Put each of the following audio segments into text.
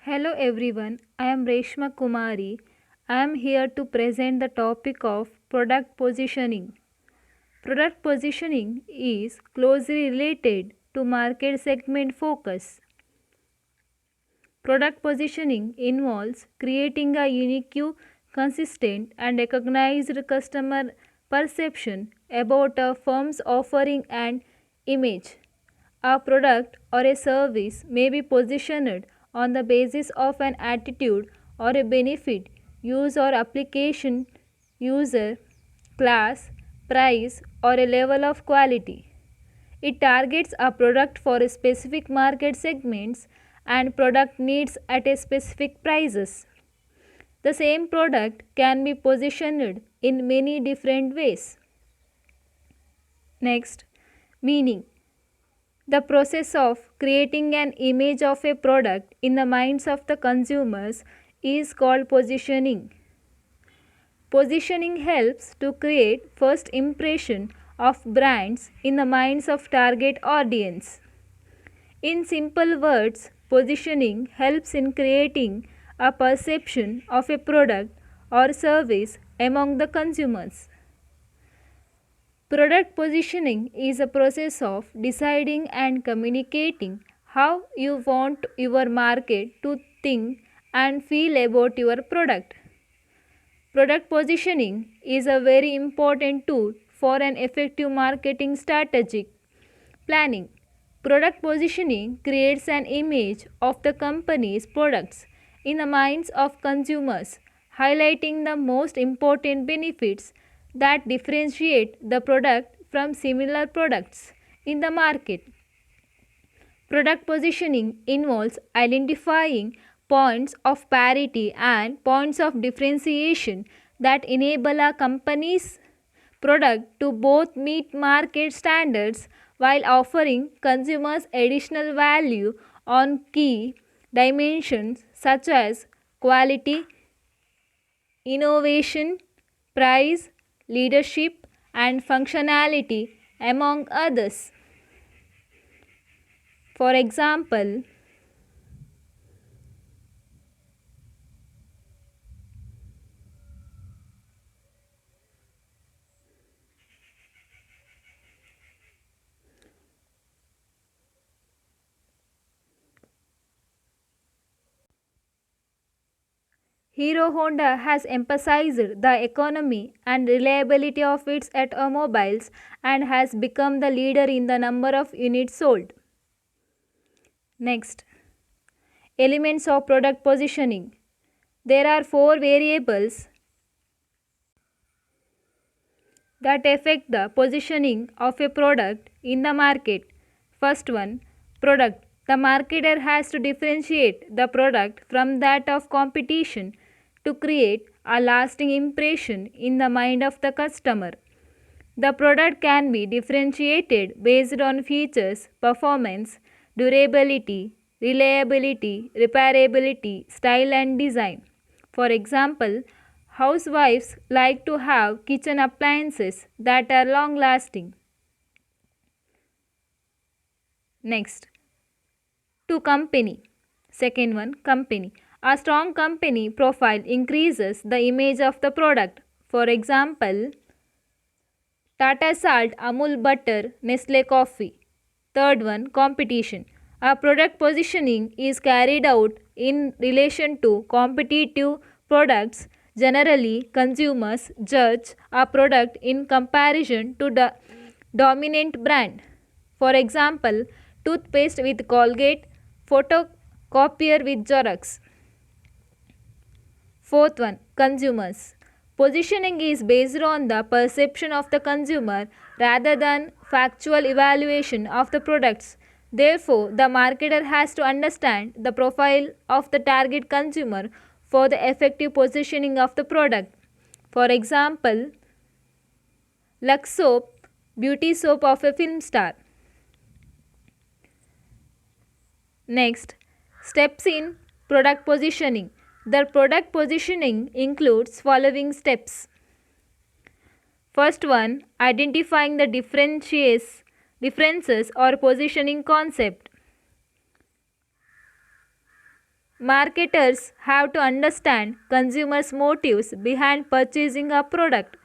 Hello everyone, I am Reshma Kumari. I am here to present the topic of product positioning. Product positioning is closely related to market segment focus. Product positioning involves creating a unique, consistent, and recognized customer perception about a firm's offering and image. A product or a service may be positioned on the basis of an attitude or a benefit, use or application, user, class, price, or a level of quality. It targets a product for a specific market segments and product needs at a specific prices. The same product can be positioned in many different ways. Next, meaning. The process of creating an image of a product in the minds of the consumers is called positioning. Positioning helps to create first impression of brands in the minds of target audience. In simple words, positioning helps in creating a perception of a product or service among the consumers. Product positioning is a process of deciding and communicating how you want your market to think and feel about your product. Product positioning is a very important tool for an effective marketing strategic planning. Product positioning creates an image of the company's products in the minds of consumers, highlighting the most important benefits that differentiate the product from similar products in the market. Product positioning involves identifying points of parity and points of differentiation that enable a company's product to both meet market standards while offering consumers additional value on key dimensions such as quality, innovation, price, leadership, and functionality, among others. For example, Hero Honda has emphasized the economy and reliability of its automobiles and has become the leader in the number of units sold. Next, elements of product positioning. There are four variables that affect the positioning of a product in the market. First one, product. The marketer has to differentiate the product from that of competition to create a lasting impression in the mind of the customer. The product can be differentiated based on features, performance, durability, reliability, repairability, style, and design. For example, housewives like to have kitchen appliances that are long lasting. Next, to company. Second one, company. A strong company profile increases the image of the product. For example, Tata Salt, Amul Butter, Nestle Coffee. Third one, competition. A product positioning is carried out in relation to competitive products. Generally, consumers judge a product in comparison to the dominant brand. For example, toothpaste with Colgate, photocopier with Xerox. Fourth one, consumers. Positioning is based on the perception of the consumer rather than factual evaluation of the products. Therefore, the marketer has to understand the profile of the target consumer for the effective positioning of the product. For example, Lux soap, beauty soap of a film star. Next, steps in product positioning. The product positioning includes following steps. First one, identifying the differences or positioning concept. Marketers have to understand consumers' motives behind purchasing a product.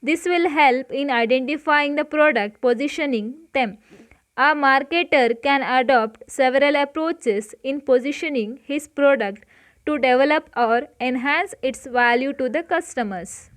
This will help in identifying the product, positioning them. A marketer can adopt several approaches in positioning his product to develop or enhance its value to the customers.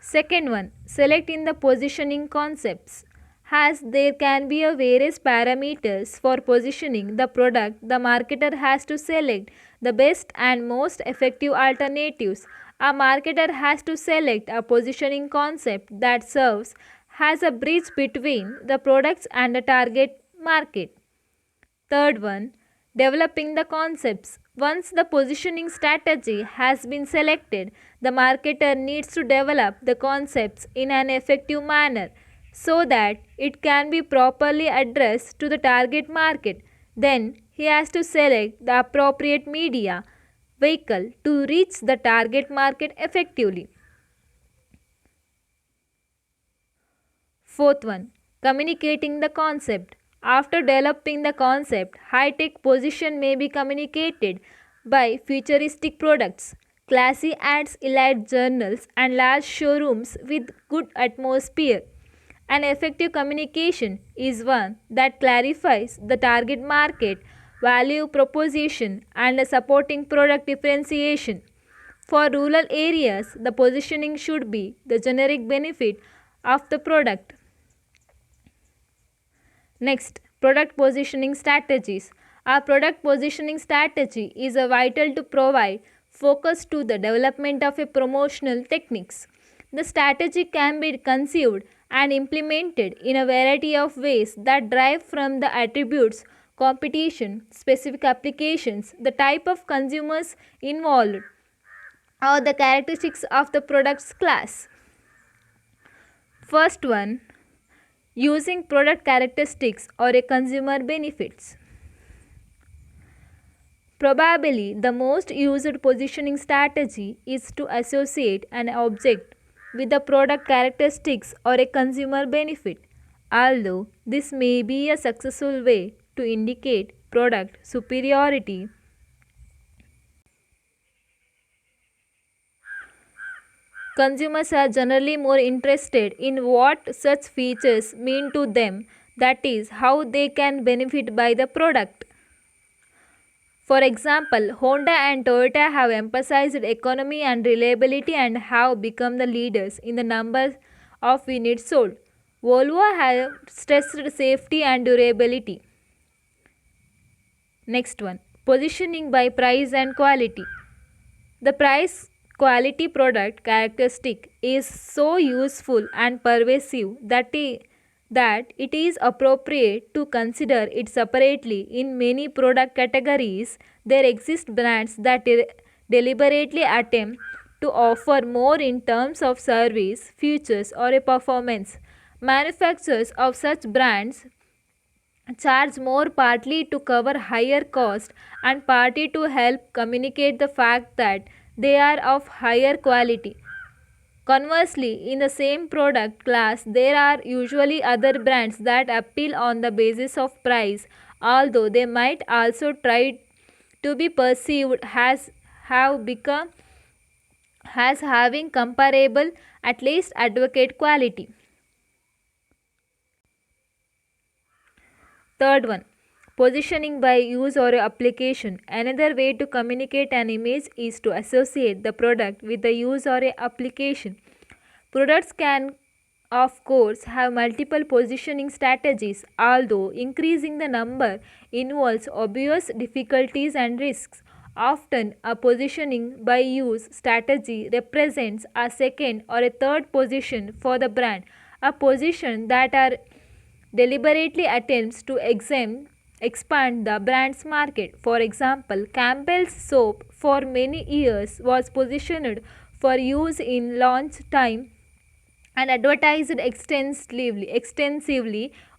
Second one, select in the positioning concepts. As there can be a various parameters for positioning the product, the marketer has to select the best and most effective alternatives. A marketer has to select a positioning concept that serves as a bridge between the products and the target market. Third one, developing the concepts. Once the positioning strategy has been selected, the marketer needs to develop the concepts in an effective manner so that it can be properly addressed to the target market. Then he has to select the appropriate media vehicle to reach the target market effectively. Fourth one, communicating the concept. After developing the concept, high-tech position may be communicated by futuristic products, classy ads, elite journals, and large showrooms with good atmosphere. An effective communication is one that clarifies the target market, value proposition, and a supporting product differentiation. For rural areas, the positioning should be the generic benefit of the product. Next, product positioning strategies. Our product positioning strategy is a vital to provide focus to the development of a promotional techniques. The strategy can be conceived and implemented in a variety of ways that derive from the attributes, competition, specific applications, the type of consumers involved, or the characteristics of the product's class. First one, using product characteristics or a consumer benefits. Probably the most used positioning strategy is to associate an object with the product characteristics or a consumer benefit. Although this may be a successful way to indicate product superiority, consumers are generally more interested in what such features mean to them, that is, how they can benefit by the product. For example, Honda and Toyota have emphasized economy and reliability and have become the leaders in the number of units sold. Volvo have stressed safety and durability. Next one, positioning by price and quality. The price quality product characteristic is so useful and pervasive that it is appropriate to consider it separately. In many product categories, there exist brands that deliberately attempt to offer more in terms of service, features, or a performance. Manufacturers of such brands charge more partly to cover higher cost and partly to help communicate the fact that they are of higher quality. Conversely, in the same product class, there are usually other brands that appeal on the basis of price, although they might also try to be perceived have become as having comparable, at least advocate quality. Third one, positioning by use or application. Another way to communicate an image is to associate the product with the use or application. Products can, of course, have multiple positioning strategies, although increasing the number involves obvious difficulties and risks. Often, a positioning by use strategy represents a second or a third position for the brand, a position that are deliberately attempts to expand the brand's market. For example, Campbell's soap for many years was positioned for use in launch time and advertised extensively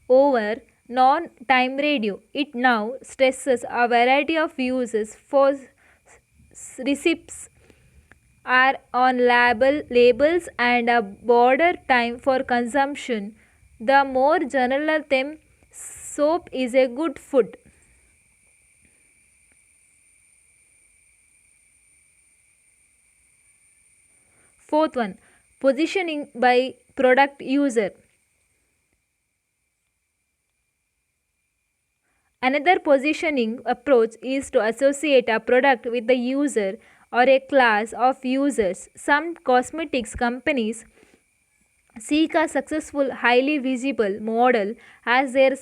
over non-time radio. It now stresses a variety of uses for receipts are on labels and a broader time for consumption. The more general theme, soap is a good food. Fourth one, positioning by product user. Another positioning approach is to associate a product with the user or a class of users. Some cosmetics companies seek a successful, highly visible model as their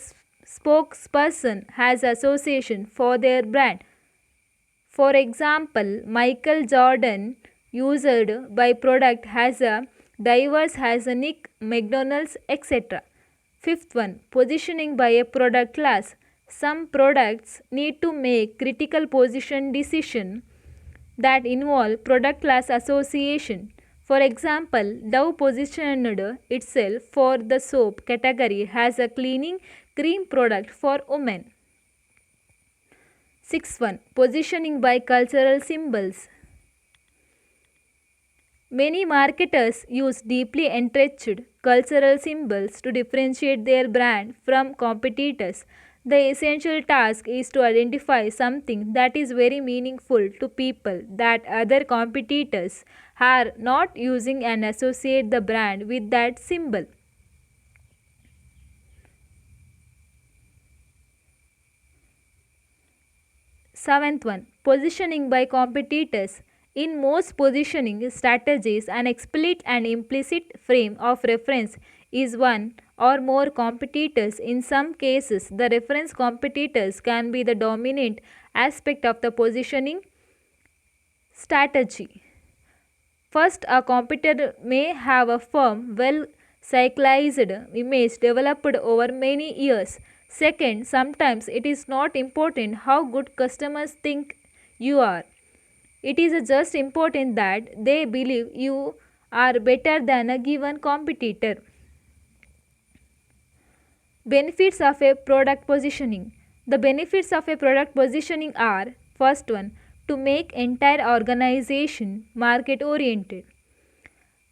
spokesperson has association for their brand. For example, Michael Jordan used by product has a diverse has a Nick McDonald's etc. Fifth one, positioning by a product class. Some products need to make critical position decision that involve product class association. For example, Dove positioned itself for the soap category as a cleaning cream product for women. Sixth one, positioning by cultural symbols. Many marketers use deeply entrenched cultural symbols to differentiate their brand from competitors. The essential task is to identify something that is very meaningful to people that other competitors are not using and associate the brand with that symbol. Seventh one, positioning by competitors. In most positioning strategies, an explicit and implicit frame of reference is one or more competitors. In some cases, the reference competitors can be the dominant aspect of the positioning strategy. First, a competitor may have a firm, well cyclized image developed over many years. Second, sometimes it is not important how good customers think you are. It is just important that they believe you are better than a given competitor. Benefits of a product positioning. The benefits of a product positioning are: first one, to make entire organization market oriented.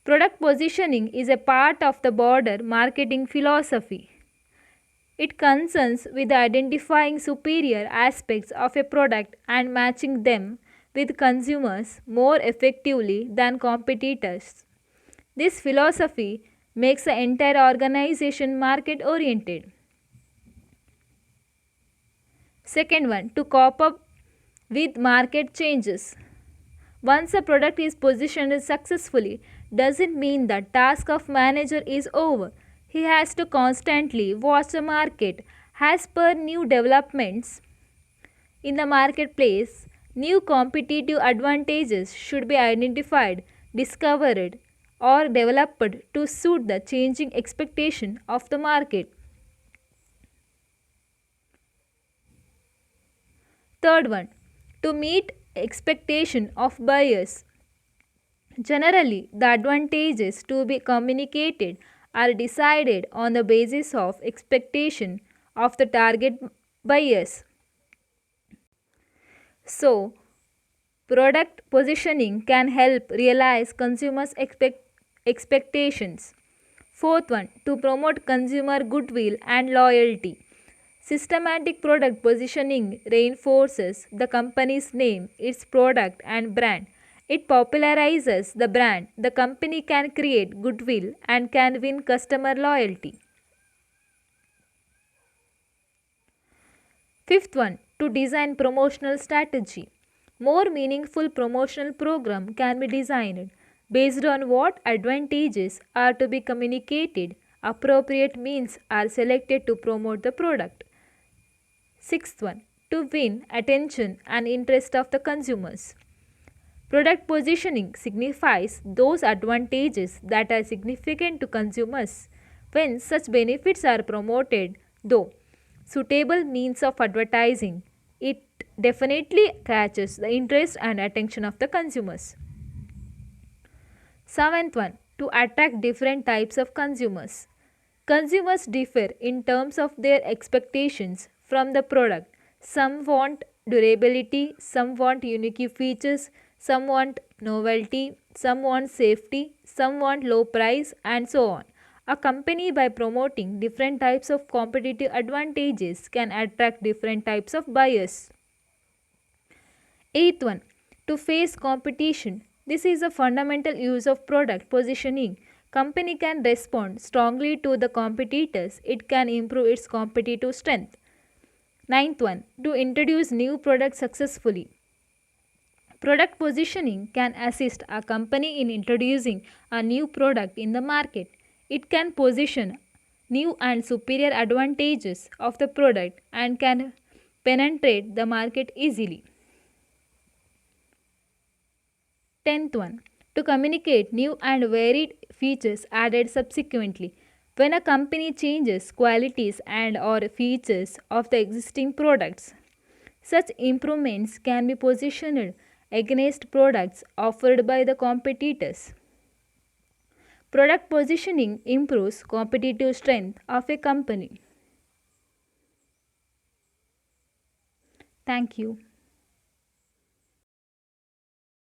Product positioning is a part of the broader marketing philosophy. It concerns with identifying superior aspects of a product and matching them with consumers more effectively than competitors. This philosophy makes the entire organization market oriented. Second one, to cope up with market changes. Once a product is positioned successfully, doesn't mean the task of manager is over. He has to constantly watch the market as per new developments in the marketplace. New competitive advantages should be identified, discovered, or developed to suit the changing expectation of the market. Third one, to meet expectation of buyers. Generally, the advantages to be communicated are decided on the basis of expectation of the target buyers. So, product positioning can help realize consumers' expectations. Fourth one, to promote consumer goodwill and loyalty. Systematic product positioning reinforces the company's name, its product, and brand. It popularizes the brand. The company can create goodwill and can win customer loyalty. Fifth one, to design promotional strategy. More meaningful promotional program can be designed based on what advantages are to be communicated. Appropriate means are selected to promote the product. Sixth one, to win attention and interest of the consumers. Product positioning signifies those advantages that are significant to consumers. When such benefits are promoted, though suitable means of advertising, it definitely catches the interest and attention of the consumers. Seventh one, to attract different types of consumers. Consumers differ in terms of their expectations from the product. Some want durability, some want unique features, some want novelty, some want safety, some want low price, and so on. A company, by promoting different types of competitive advantages, can attract different types of buyers. Eighth one, to face competition. This is a fundamental use of product positioning. Company can respond strongly to the competitors. It can improve its competitive strength. Ninth one, to introduce new products successfully. Product positioning can assist a company in introducing a new product in the market. It can position new and superior advantages of the product and can penetrate the market easily. 10th one, to communicate new and varied features added subsequently. When a company changes qualities and or features of the existing products, such improvements can be positioned against products offered by the competitors. Product positioning improves competitive strength of a company. Thank you.